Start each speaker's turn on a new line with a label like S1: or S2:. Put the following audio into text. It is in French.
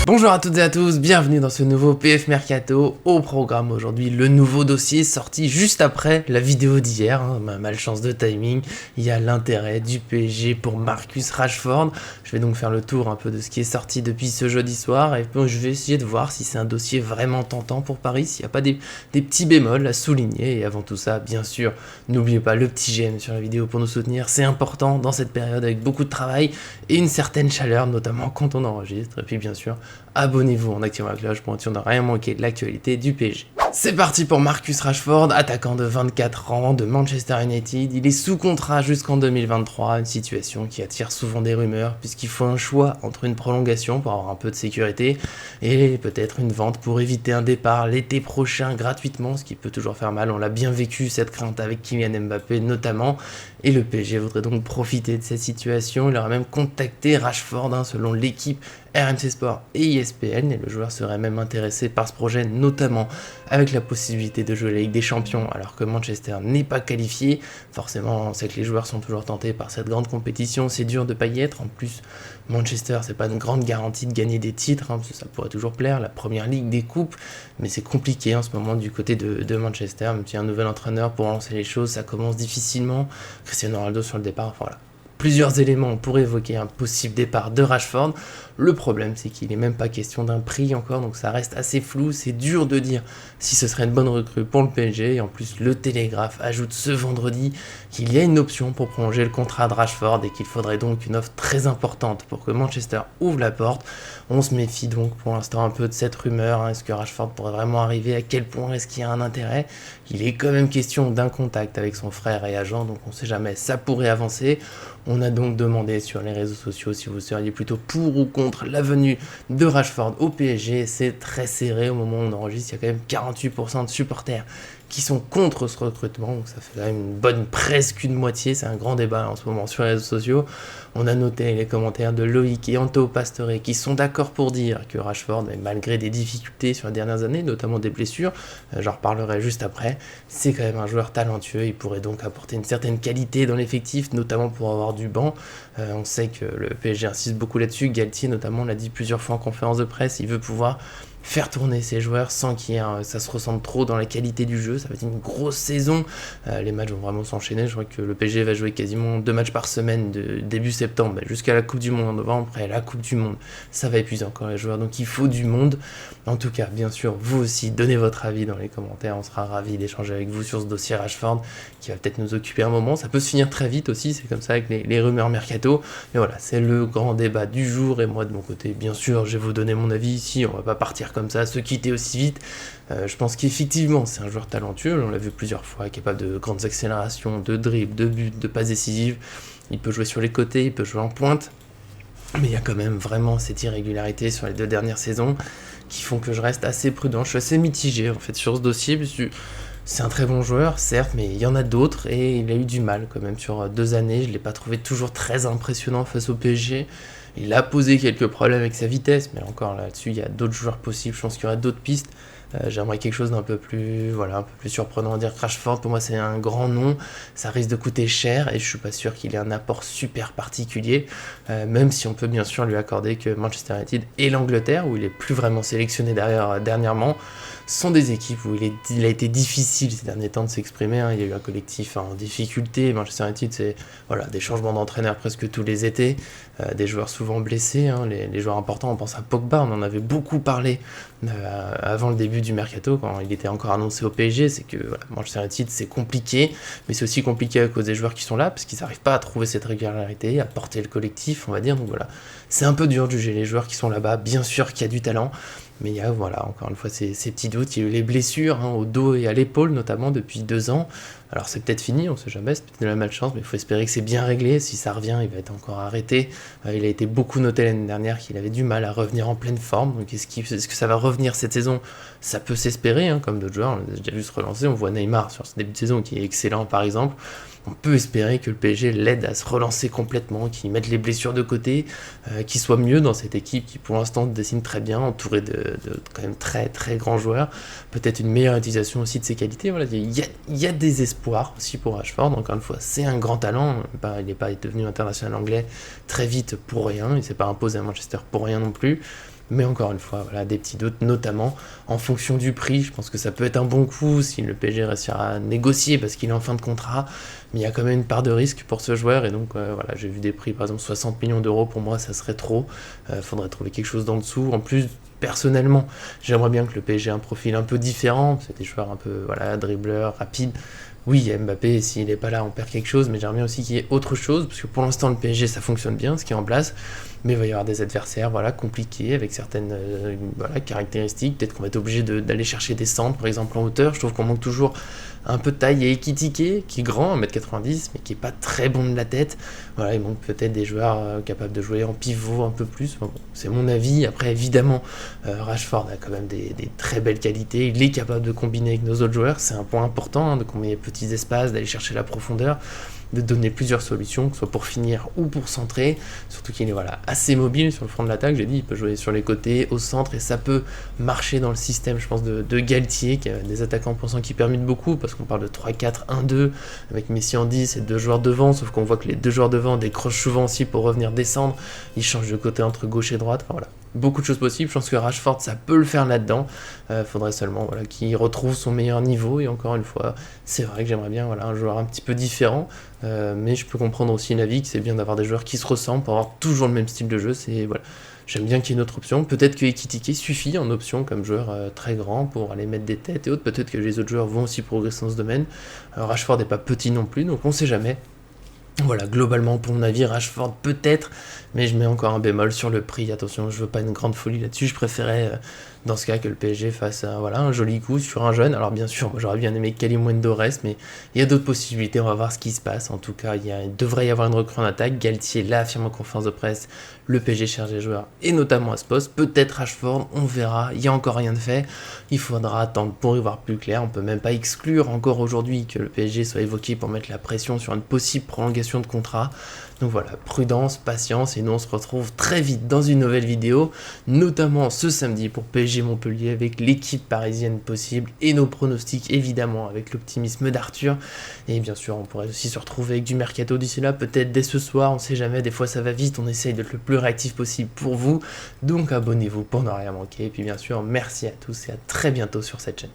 S1: Bonjour à toutes et à tous, bienvenue dans ce nouveau PF Mercato. Au programme aujourd'hui, le nouveau dossier sorti juste après la vidéo d'hier. Malchance de timing, il y a l'intérêt du PSG pour Marcus Rashford. Je vais donc faire le tour un peu de ce qui est sorti depuis ce jeudi soir et puis je vais essayer de voir si c'est un dossier vraiment tentant pour Paris, s'il n'y a pas des petits bémols à souligner. Et avant tout ça, bien sûr, n'oubliez pas le petit j'aime sur la vidéo pour nous soutenir, c'est important dans cette période avec beaucoup de travail et une certaine chaleur, notamment quand on enregistre. Et puis bien sûr, abonnez-vous en activant la cloche pour être sûr de ne rien manquer de l'actualité du PSG. C'est parti pour Marcus Rashford, attaquant de 24 ans de Manchester United. Il est sous contrat jusqu'en 2023, une situation qui attire souvent des rumeurs puisqu'il faut un choix entre une prolongation pour avoir un peu de sécurité et peut-être une vente pour éviter un départ l'été prochain gratuitement, ce qui peut toujours faire mal. On l'a bien vécu cette crainte avec Kylian Mbappé notamment, et le PSG voudrait donc profiter de cette situation. Il aurait même contacté Rashford selon l'équipe RMC Sport et ESPN, et le joueur serait même intéressé par ce projet, notamment avec la possibilité de jouer la Ligue des Champions alors que Manchester n'est pas qualifié. Forcément, on sait que les joueurs sont toujours tentés par cette grande compétition, c'est dur de pas y être. En plus, Manchester, c'est pas une grande garantie de gagner des titres, parce que ça pourrait toujours plaire, la première ligue des coupes, mais c'est compliqué en ce moment du côté de Manchester, même s'il y a un nouvel entraîneur pour lancer les choses, ça commence difficilement. Cristiano Ronaldo sur le départ, voilà. Plusieurs éléments pour évoquer un possible départ de Rashford. Le problème, c'est qu'il n'est même pas question d'un prix encore, donc ça reste assez flou. C'est dur de dire si ce serait une bonne recrue pour le PSG. Et en plus, le Télégraphe ajoute ce vendredi qu'il y a une option pour prolonger le contrat de Rashford et qu'il faudrait donc une offre très importante pour que Manchester ouvre la porte. On se méfie donc pour l'instant un peu de cette rumeur. Est-ce que Rashford pourrait vraiment arriver? À quel point est-ce qu'il y a un intérêt? Il est quand même question d'un contact avec son frère et agent, donc on ne sait jamais, ça pourrait avancer. On a donc demandé sur les réseaux sociaux si vous seriez plutôt pour ou contre la venue de Rashford au PSG. C'est très serré au moment où on enregistre, il y a quand même 48% de supporters qui sont contre ce recrutement, donc ça fait quand même une bonne presque une moitié, c'est un grand débat en ce moment sur les réseaux sociaux. On a noté les commentaires de Loïc et Anto Pastore qui sont d'accord pour dire que Rashford, malgré des difficultés sur les dernières années, notamment des blessures, j'en reparlerai juste après, c'est quand même un joueur talentueux, il pourrait donc apporter une certaine qualité dans l'effectif, notamment pour avoir du banc. On sait que le PSG insiste beaucoup là-dessus, Galtier notamment l'a dit plusieurs fois en conférence de presse, il veut pouvoir faire tourner ses joueurs sans ça se ressente trop dans la qualité du jeu. Ça va être une grosse saison, les matchs vont vraiment s'enchaîner. Je crois que le PSG va jouer quasiment 2 matchs par semaine de début septembre jusqu'à la Coupe du Monde en novembre. Après la Coupe du Monde, ça va épuiser encore les joueurs, donc il faut du monde. En tout cas, bien sûr, vous aussi, donnez votre avis dans les commentaires, on sera ravis d'échanger avec vous sur ce dossier Rashford qui va peut-être nous occuper un moment. Ça peut se finir très vite aussi, c'est comme ça avec les rumeurs mercato, mais voilà, c'est le grand débat du jour. Et moi de mon côté, bien sûr, je vais vous donner mon avis ici, on va pas partir comme ça, se quitter aussi vite. Je pense qu'effectivement c'est un joueur talentueux, on l'a vu plusieurs fois, capable de grandes accélérations, de dribbles, de buts, de passes décisives. Il peut jouer sur les côtés, il peut jouer en pointe, mais il y a quand même vraiment cette irrégularité sur les 2 dernières saisons qui font que je reste assez prudent. Je suis assez mitigé en fait sur ce dossier, parce que c'est un très bon joueur, certes, mais il y en a d'autres et il a eu du mal quand même sur 2 années. Je ne l'ai pas trouvé toujours très impressionnant face au PSG. Il a posé quelques problèmes avec sa vitesse, mais encore là-dessus, il y a d'autres joueurs possibles. Je pense qu'il y aurait d'autres pistes. J'aimerais quelque chose d'un peu plus, un peu plus surprenant à dire. Rashford, pour moi, c'est un grand nom. Ça risque de coûter cher et je suis pas sûr qu'il ait un apport super particulier. Même si on peut bien sûr lui accorder que Manchester United et l'Angleterre, où il est plus vraiment sélectionné dernièrement, sont des équipes où il a été difficile ces derniers temps de s'exprimer. Il y a eu un collectif en difficulté. Manchester United, c'est des changements d'entraîneur presque tous les étés, des joueurs souvent blessés. Les joueurs importants, on pense à Pogba, on en avait beaucoup parlé avant le début du mercato, quand il était encore annoncé au PSG. C'est que Manchester United, c'est compliqué, mais c'est aussi compliqué à cause des joueurs qui sont là, parce qu'ils n'arrivent pas à trouver cette régularité, à porter le collectif, on va dire. Donc voilà, c'est un peu dur de juger les joueurs qui sont là-bas. Bien sûr qu'il y a du talent, mais il y a, encore une fois, ces petits doutes. Il y a eu les blessures au dos et à l'épaule, notamment depuis 2 ans. Alors c'est peut-être fini, on sait jamais, c'est peut-être de la malchance, mais il faut espérer que c'est bien réglé. Si ça revient, il va être encore arrêté. Il a été beaucoup noté l'année dernière qu'il avait du mal à revenir en pleine forme. Donc est-ce que ça va revenir cette saison? Ça peut s'espérer, comme d'autres joueurs. On a déjà vu se relancer. On voit Neymar sur ce début de saison qui est excellent, par exemple. On peut espérer que le PSG l'aide à se relancer complètement, qu'il mette les blessures de côté, qu'il soit mieux dans cette équipe qui pour l'instant dessine très bien, entouré de quand même très très grands joueurs. Peut-être une meilleure utilisation aussi de ses qualités. Voilà, il y a des espoirs aussi pour Rashford. Encore une fois, c'est un grand talent. Il n'est pas devenu international anglais très vite pour rien. Il ne s'est pas imposé à Manchester pour rien non plus. Mais encore une fois, voilà, des petits doutes, notamment en fonction du prix. Je pense que ça peut être un bon coup si le PSG réussira à négocier parce qu'il est en fin de contrat. Mais il y a quand même une part de risque pour ce joueur. Et donc, voilà, j'ai vu des prix, par exemple 60 millions d'euros. Pour moi, ça serait trop. Faudrait trouver quelque chose d'en dessous. En plus, personnellement, j'aimerais bien que le PSG ait un profil un peu différent. C'est des joueurs un peu, voilà, dribbleurs, rapides. Oui, Mbappé, s'il n'est pas là, on perd quelque chose, mais j'aimerais bien aussi qu'il y ait autre chose, parce que pour l'instant, le PSG, ça fonctionne bien, ce qui est en place, mais il va y avoir des adversaires, voilà, compliqués, avec certaines voilà, caractéristiques. Peut-être qu'on va être obligé d'aller chercher des centres, par exemple, en hauteur. Je trouve qu'on manque toujours un peu de taille. Il y a Ekitike, qui est grand, 1m90, mais qui est pas très bon de la tête. Voilà, il manque peut-être des joueurs capables de jouer en pivot un peu plus. Bon, c'est mon avis. Après, évidemment, Rashford a quand même des très belles qualités. Il est capable de combiner avec nos autres joueurs. C'est un point important, de combiner les petits espaces, d'aller chercher la profondeur, de donner plusieurs solutions, que ce soit pour finir ou pour centrer. Surtout qu'il est voilà, assez mobile sur le front de l'attaque. J'ai dit, il peut jouer sur les côtés, au centre, et ça peut marcher dans le système, je pense, de Galtier, qui a des attaquants pour cent qui permettent beaucoup, parce qu'on parle de 3-4-1-2, avec Messi en 10 et deux joueurs devant, sauf qu'on voit que les deux joueurs devant décrochent souvent aussi pour revenir descendre. Ils changent de côté entre gauche et droite. Enfin, voilà. Beaucoup de choses possibles. Je pense que Rashford, ça peut le faire là-dedans. Faudrait seulement voilà, qu'il retrouve son meilleur niveau. Et encore une fois, c'est vrai que j'aimerais bien voilà, un joueur un petit peu différent. Mais je peux comprendre aussi l'avis que c'est bien d'avoir des joueurs qui se ressemblent pour avoir toujours le même style de jeu. C'est, voilà. J'aime bien qu'il y ait une autre option. Peut-être que Ekitike suffit en option comme joueur très grand pour aller mettre des têtes et autres. Peut-être que les autres joueurs vont aussi progresser dans ce domaine. Rashford n'est pas petit non plus, donc on sait jamais. Voilà, globalement, pour mon avis, Rashford peut-être, mais je mets encore un bémol sur le prix. Attention, je veux pas une grande folie là-dessus. Je préférais, dans ce cas, que le PSG fasse voilà, un joli coup sur un jeune. Alors, bien sûr, moi, j'aurais bien aimé Kalimundo reste, mais il y a d'autres possibilités. On va voir ce qui se passe. En tout cas, il devrait y avoir une recrue en attaque. Galtier l'a affirmé en conférence de presse. Le PSG cherche des joueurs, et notamment à ce poste. Peut-être Rashford, on verra. Il n'y a encore rien de fait. Il faudra attendre pour y voir plus clair. On peut même pas exclure encore aujourd'hui que le PSG soit évoqué pour mettre la pression sur une possible prolongation de contrat. Donc voilà, prudence, patience, et nous on se retrouve très vite dans une nouvelle vidéo, notamment ce samedi pour PSG Montpellier avec l'équipe parisienne possible et nos pronostics évidemment avec l'optimisme d'Arthur. Et bien sûr, on pourrait aussi se retrouver avec du mercato d'ici là, peut-être dès ce soir, on sait jamais, des fois ça va vite, on essaye d'être le plus réactif possible pour vous. Donc abonnez-vous pour ne rien manquer. Et puis bien sûr, merci à tous et à très bientôt sur cette chaîne.